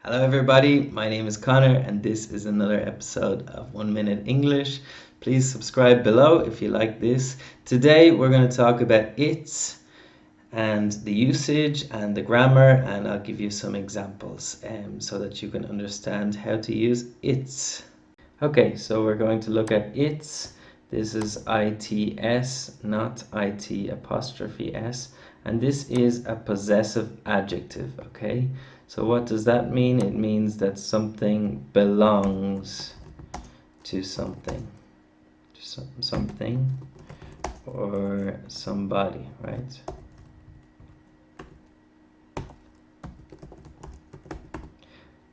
Hello, everybody. My name is Connor, and this is another episode of 1 Minute English. Please subscribe below if you like this. Today, we're going to talk about it's and the usage and the grammar, and I'll give you some examples so that you can understand how to use it's. Okay, so we're going to look at it's. This is its, not it apostrophe s, and this is a possessive adjective, okay? So what does that mean? It means that something belongs to something, something or somebody, right?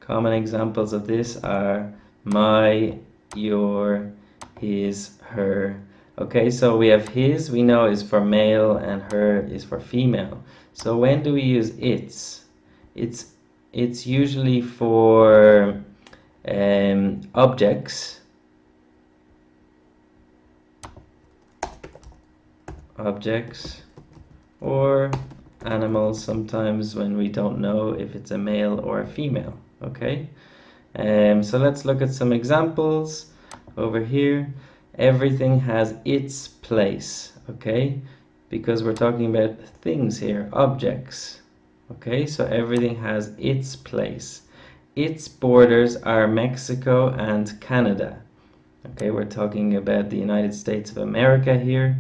Common examples of this are my, your, his, her. Okay, so we have his, we know is for male, and her is for female. So when do we use its? It's usually for objects, or animals sometimes when we don't know if it's a male or a female. Okay, so let's look at some examples over here. Everything has its place, okay, because we're talking about things here, objects. Okay, so everything has its place. Its borders are Mexico and Canada. Okay, we're talking about the United States of America here.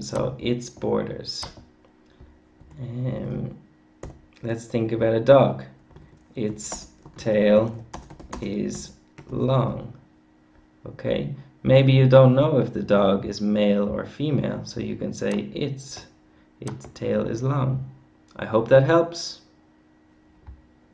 So its borders. Let's think about a dog. Its tail is long. Okay, maybe you don't know if the dog is male or female, so you can say its tail is long. I hope that helps.